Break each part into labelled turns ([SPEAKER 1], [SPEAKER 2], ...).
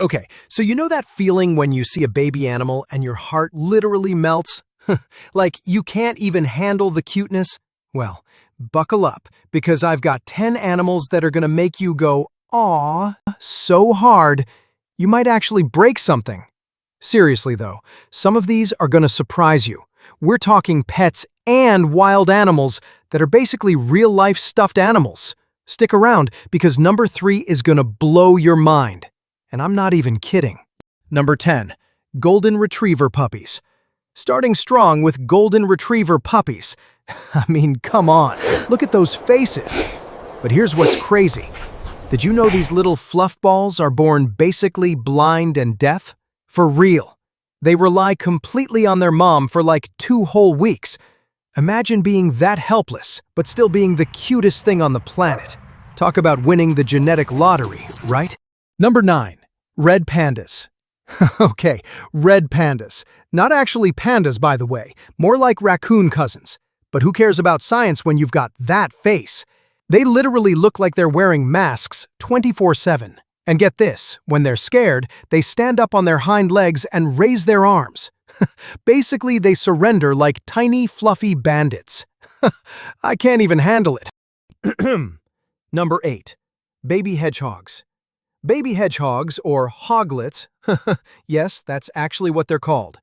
[SPEAKER 1] Okay, so you know that feeling when you see a baby animal and your heart literally melts? Like you can't even handle the cuteness? Well, buckle up, because I've got 10 animals that are gonna make you go, "Aw," so hard, you might actually break something. Seriously though, some of these are gonna surprise you. We're talking pets and wild animals that are basically real-life stuffed animals. Stick around, because number 3 is gonna blow your mind. And I'm not even kidding. Number 10. Golden Retriever Puppies. Starting strong with Golden Retriever Puppies. I mean, come on, look at those faces. But here's what's crazy. Did you know these little fluff balls are born basically blind and deaf? For real. They rely completely on their mom for like 2 whole weeks. Imagine being that helpless, but still being the cutest thing on the planet. Talk about winning the genetic lottery, right? Number 9. Red pandas. Okay, red pandas. Not actually pandas, by the way, more like raccoon cousins. But who cares about science when you've got that face? They literally look like they're wearing masks 24/7. And get this, when they're scared, they stand up on their hind legs and raise their arms. Basically, they surrender like tiny, fluffy bandits. I can't even handle it. Number 8. Baby hedgehogs. Baby hedgehogs, or hoglets, yes, that's actually what they're called.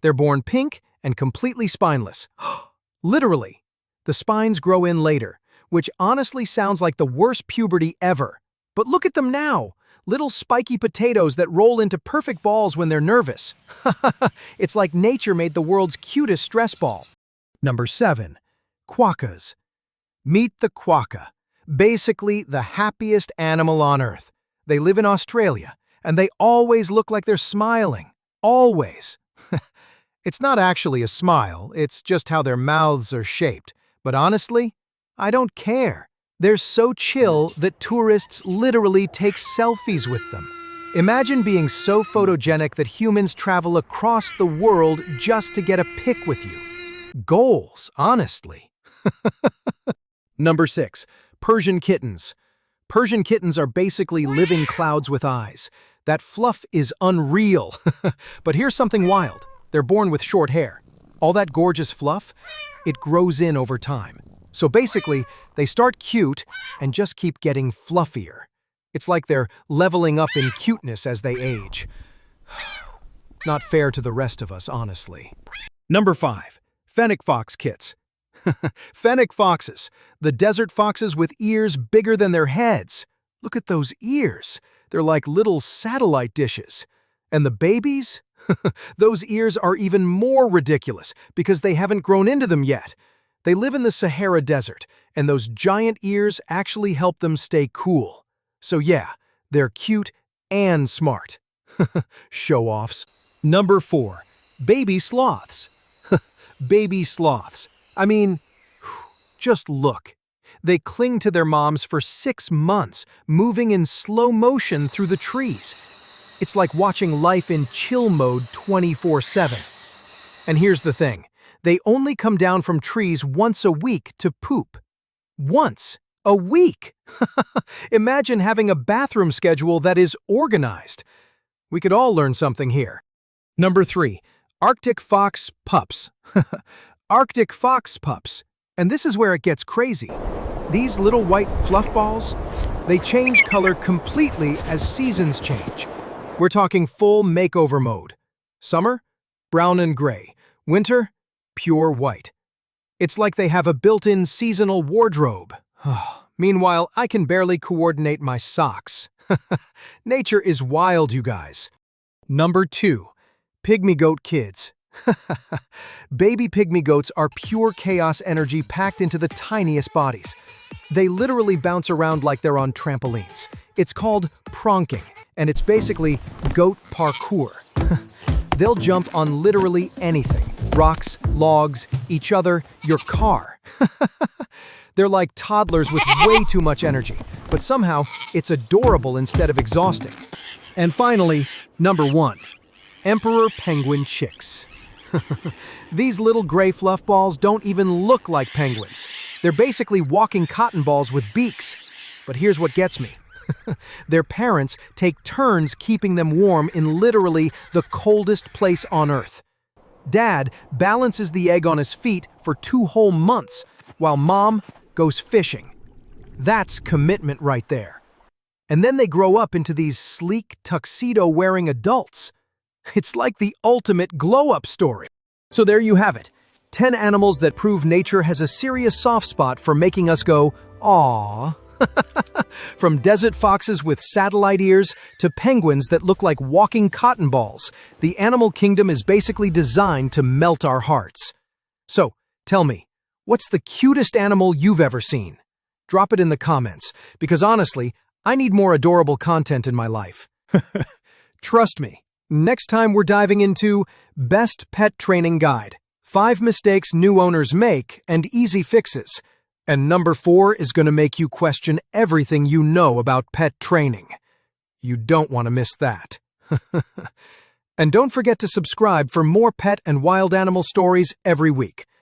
[SPEAKER 1] They're born pink and completely spineless. Literally. The spines grow in later, which honestly sounds like the worst puberty ever. But look at them now. Little spiky potatoes that roll into perfect balls when they're nervous. It's like nature made the world's cutest stress ball. Number 7. Quokkas. Meet the quokka. Basically the happiest animal on Earth. They live in Australia, and they always look like they're smiling. Always. It's not actually a smile, it's just how their mouths are shaped. But honestly, I don't care. They're so chill that tourists literally take selfies with them. Imagine being so photogenic that humans travel across the world just to get a pic with you. Goals, honestly. Number 6. Persian kittens. Persian kittens are basically living clouds with eyes. That fluff is unreal. But here's something wild. They're born with short hair. All that gorgeous fluff, it grows in over time. So basically, they start cute and just keep getting fluffier. It's like they're leveling up in cuteness as they age. Not fair to the rest of us, honestly. Number 5. Fennec Fox Kits. Fennec foxes, the desert foxes with ears bigger than their heads. Look at those ears. They're like little satellite dishes. And the babies? Those ears are even more ridiculous because they haven't grown into them yet. They live in the Sahara Desert, and those giant ears actually help them stay cool. So yeah, they're cute and smart. Show-offs. Number 4. Baby sloths. Baby sloths. I mean, just look. They cling to their moms for 6 months, moving in slow motion through the trees. It's like watching life in chill mode 24/7. And here's the thing. They only come down from trees once a week to poop. Once a week! Imagine having a bathroom schedule that is organized. We could all learn something here. Number 3. Arctic Fox Pups. Arctic Fox Pups. And this is where it gets crazy. These little white fluff balls, they change color completely as seasons change. We're talking full makeover mode. Summer, brown and gray. Winter, pure white. It's like they have a built-in seasonal wardrobe. Meanwhile, I can barely coordinate my socks. Nature is wild, you guys. Number 2. Pygmy Goat Kids. Baby pygmy goats are pure chaos energy packed into the tiniest bodies. They literally bounce around like they're on trampolines. It's called pronking, and it's basically goat parkour. They'll jump on literally anything. Rocks, logs, each other, your car. They're like toddlers with way too much energy, but somehow it's adorable instead of exhausting. And finally, number 1. Emperor penguin chicks. These little gray fluff balls don't even look like penguins. They're basically walking cotton balls with beaks. But here's what gets me. Their parents take turns keeping them warm in literally the coldest place on Earth. Dad balances the egg on his feet for 2 whole months, while Mom goes fishing. That's commitment right there. And then they grow up into these sleek, tuxedo-wearing adults. It's like the ultimate glow-up story. So there you have it. 10 animals that prove nature has a serious soft spot for making us go, "Aww." From desert foxes with satellite ears to penguins that look like walking cotton balls, the animal kingdom is basically designed to melt our hearts. So, tell me, what's the cutest animal you've ever seen? Drop it in the comments, because honestly, I need more adorable content in my life. Trust me, next time we're diving into Best Pet Training Guide, 5 mistakes new owners make and easy fixes. And number 4 is going to make you question everything you know about pet training. You don't want to miss that. And don't forget to subscribe for more pet and wild animal stories every week.